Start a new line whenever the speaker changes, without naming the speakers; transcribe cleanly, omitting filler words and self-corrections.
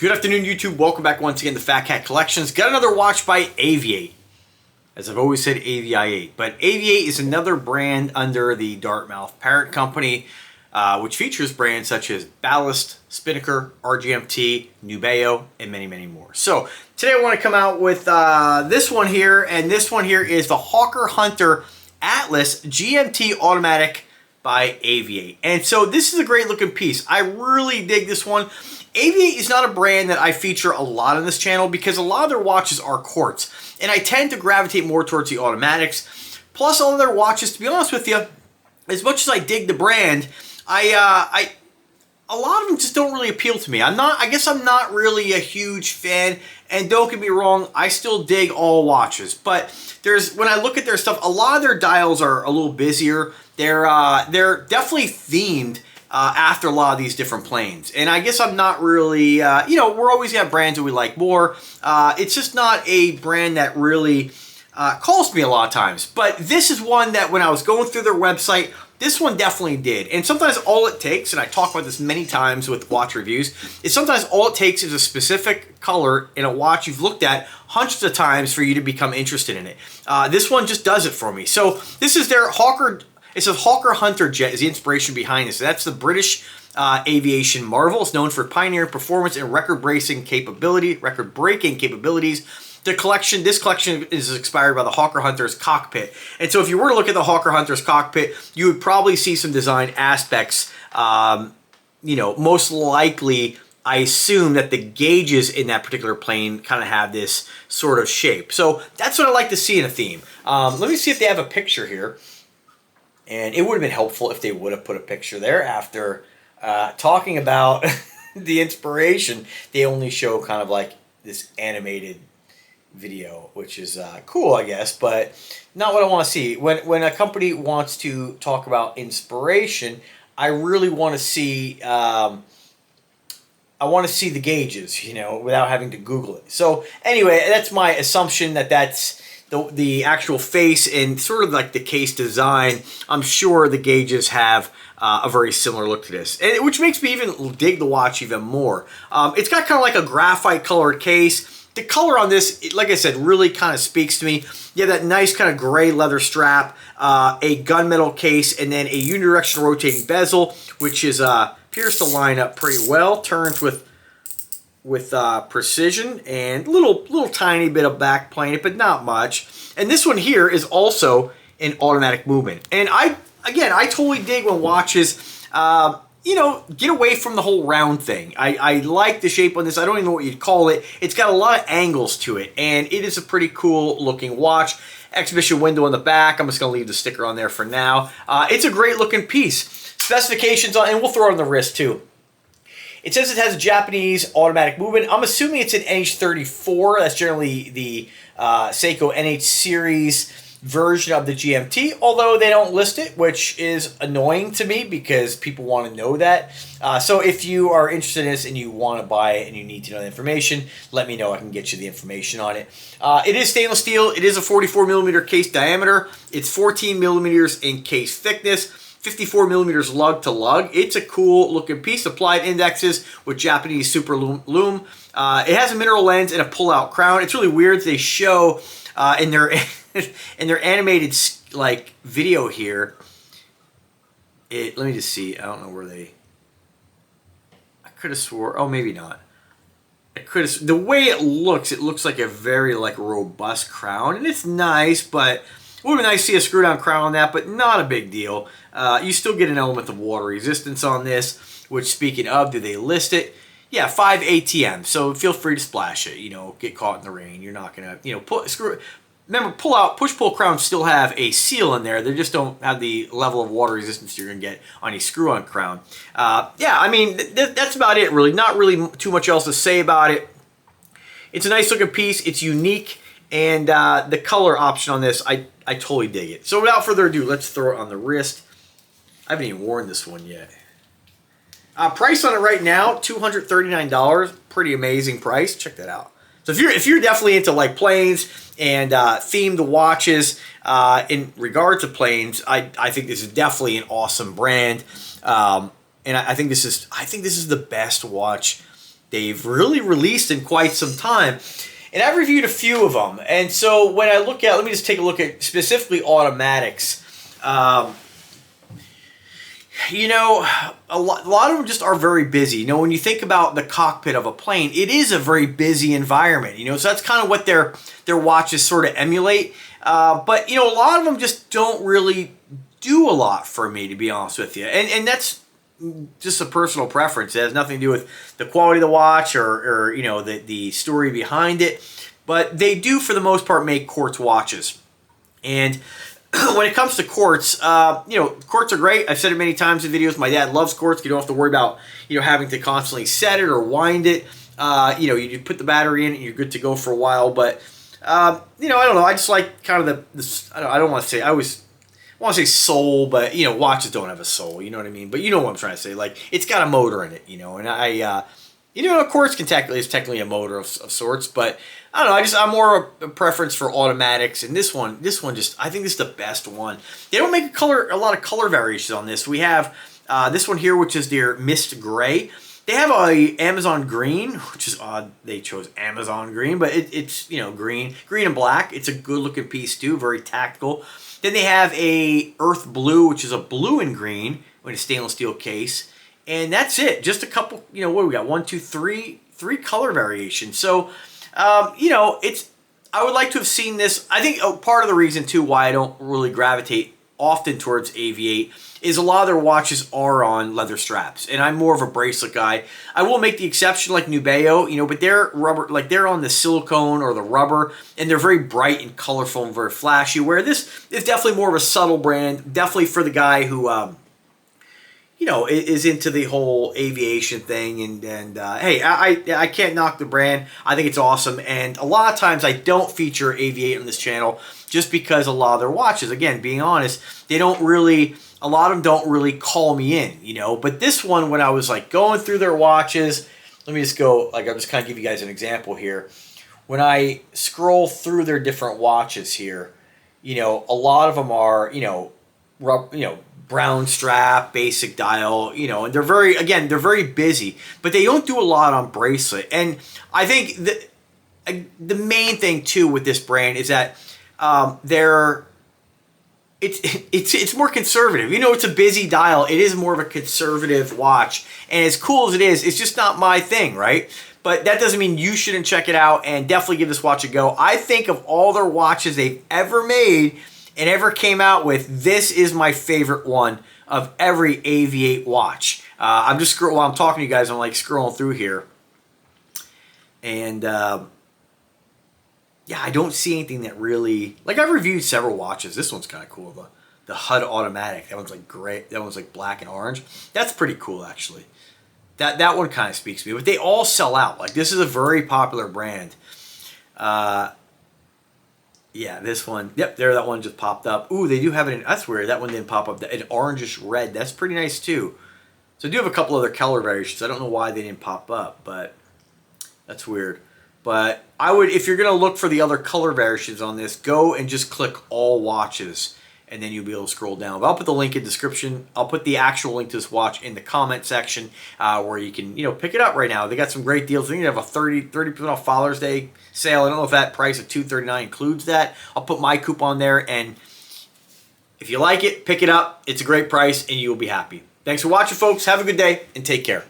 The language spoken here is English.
Good afternoon, YouTube. Welcome back once again to Phatkat Collections. Got another watch by AVI. As I've always said, AVI8. But AVI is another brand under the Dartmouth parent company, which features brands such as Ballast, Spinnaker, RGMT, Nubeo, and many, many more. So today I want to come out with this one here, and this one here is the Hawker Hunter Atlas GMT Automatic by AVI. And so this is a great looking piece. I really dig this one. AVI is not a brand that I feature a lot on this channel because a lot of their watches are quartz, and I tend to gravitate more towards the automatics. Plus, all of their watches, to be honest with you, as much as I dig the brand, a lot of them just don't really appeal to me. I guess I'm not really a huge fan, and don't get me wrong, I still dig all watches. But when I look at their stuff, a lot of their dials are a little busier. They're definitely themed after a lot of these different planes. And I guess I'm not really, we're always going to have brands that we like more. It's just not a brand that really calls to me a lot of times. But this is one that when I was going through their website, this one definitely did. And sometimes all it takes, and I talk about this many times with watch reviews, is sometimes all it takes is a specific color in a watch you've looked at hundreds of times for you to become interested in it. This one just does it for me. So this is their Hawker. It says Hawker Hunter Jet is the inspiration behind this. So that's the British aviation marvel. It's known for pioneering performance and record-breaking capabilities. This collection is inspired by the Hawker Hunter's cockpit. And so if you were to look at the Hawker Hunter's cockpit, you would probably see some design aspects. Most likely, I assume that the gauges in that particular plane kind of have this sort of shape. So that's what I like to see in a theme. Let me see if they have a picture here. And it would have been helpful if they would have put a picture there after talking about the inspiration. They only show kind of like this animated video, which is cool, I guess, but not what I want to see. When a company wants to talk about inspiration, I really want to see I want to see the gauges, without having to Google it. So anyway, that's my assumption that that's the actual face and sort of like the case design. I'm sure the gauges have a very similar look to this, and which makes me even dig the watch even more. It's got kind of like a graphite colored case. The color on this, like I said, really kind of speaks to me. You have that nice kind of gray leather strap, a gunmetal case, and then a unidirectional rotating bezel, which is appears to line up pretty well. Turns with precision and little tiny bit of back plane, but not much. And this one here is also an automatic movement. And I totally dig when watches, get away from the whole round thing. I like the shape on this. I don't even know what you'd call it. It's got a lot of angles to it, and it is a pretty cool looking watch. Exhibition window on the back. I'm just going to leave the sticker on there for now. It's a great looking piece. Specifications on, and we'll throw it on the wrist too. It says it has a Japanese automatic movement. I'm assuming it's an NH34. That's generally the Seiko NH series version of the GMT, although they don't list it, which is annoying to me because people want to know that. So if you are interested in this and you want to buy it and you need to know the information, let me know. I can get you the information on it. It is stainless steel. It is a 44 millimeter case diameter. It's 14 millimeters in case thickness. 54 millimeters lug to lug. It's a cool looking piece. Applied indexes with Japanese super lume. It has a mineral lens and a pull-out crown. It's really weird. They show in their in their animated like video here. Let me just see. I don't know where they. I could have swore. Oh, maybe not. The way it looks like a very like robust crown, and it's nice, but. It would be nice to see a screw-down crown on that, but not a big deal. You still get an element of water resistance on this, which, speaking of, do they list it? Yeah, 5 ATM, so feel free to splash it, get caught in the rain. You're not going to, remember, push-pull crowns still have a seal in there. They just don't have the level of water resistance you're going to get on a screw-on crown. Yeah, I mean, that's about it, really. Not really too much else to say about it. It's a nice-looking piece. It's unique. And the color option on this, I totally dig it. So without further ado, let's throw it on the wrist. I haven't even worn this one yet. Price on it right now, $239. Pretty amazing price. Check that out. So if you're definitely into like planes and themed watches in regard to planes, I think this is definitely an awesome brand. And I think this is the best watch they've really released in quite some time. And I've reviewed a few of them. And so when I look at, let me just take a look at specifically automatics. You know, a lot of them just are very busy. You know, when you think about the cockpit of a plane, it is a very busy environment. You know, so that's kind of what their watches sort of emulate. But, you know, a lot of them just don't really do a lot for me, to be honest with you. And that's just a personal preference. It has nothing to do with the quality of the watch or you know, the story behind it. But they do, for the most part, make quartz watches. And when it comes to quartz, you know, quartz are great. I've said it many times in videos. My dad loves quartz. You don't have to worry about, you know, having to constantly set it or wind it. You know, you put the battery in and you're good to go for a while. But, you know, I don't know. I just like kind of I don't want to say, I want to say soul, but, you know, watches don't have a soul. You know what I mean? But you know what I'm trying to say. Like, it's got a motor in it, you know. And you know, a quartz is technically a motor of sorts, but I don't know. I'm more of a preference for automatics, and this one just, I think this is the best one. They don't make a lot of color variations on this. We have this one here, which is their mist gray. They have a Amazon green, which is odd. They chose Amazon green, but it's you know, green and black. It's a good looking piece too, very tactical. Then they have a earth blue, which is a blue and green with a stainless steel case. And that's it. Just a couple, you know, what do we got? 1, 2, 3 color variations. So, you know, I would like to have seen this. I think part of the reason, too, why I don't really gravitate often towards AV8 is a lot of their watches are on leather straps. And I'm more of a bracelet guy. I will make the exception like Nubeo, you know, but they're rubber, like they're on the silicone or the rubber, and they're very bright and colorful and very flashy, where this is definitely more of a subtle brand, definitely for the guy who, you know, is into the whole aviation thing, and hey, I can't knock the brand. I think it's awesome, and a lot of times I don't feature AV8 on this channel just because a lot of their watches, again, being honest, a lot of them don't really call me in, you know. But this one, when I was like going through their watches, let me just go, like, I'll just kind of give you guys an example here. When I scroll through their different watches here, you know, a lot of them are, you know, brown strap, basic dial, you know, and they're very busy, but they don't do a lot on bracelet. And I think the main thing too with this brand is that it's more conservative. You know, it's a busy dial. It is more of a conservative watch, and as cool as it is, it's just not my thing, right? But that doesn't mean you shouldn't check it out and definitely give this watch a go. I think of all their watches they've ever made and ever came out with, this is my favorite one of every AV8 watch. I'm just while I'm talking to you guys, I'm like scrolling through here, and yeah, I don't see anything that really, like, I've reviewed several watches. This one's kind of cool. The HUD automatic. That one's like gray. That one's like black and orange. That's pretty cool, actually. That one kind of speaks to me. But they all sell out. Like, this is a very popular brand. Yeah, this one. Yep, there, that one just popped up. Ooh, they do have it in, that's weird. That one didn't pop up. An orangish red. That's pretty nice, too. So I do have a couple other color variations. I don't know why they didn't pop up, but that's weird. But I would, if you're going to look for the other color variations on this, go and just click all watches, and then you'll be able to scroll down. But I'll put the link in the description. I'll put the actual link to this watch in the comment section where you can, you know, pick it up right now. They got some great deals. I think they have a 30% off Father's Day sale. I don't know if that price of $239 includes that. I'll put my coupon there, and if you like it, pick it up. It's a great price, and you'll be happy. Thanks for watching, folks. Have a good day, and take care.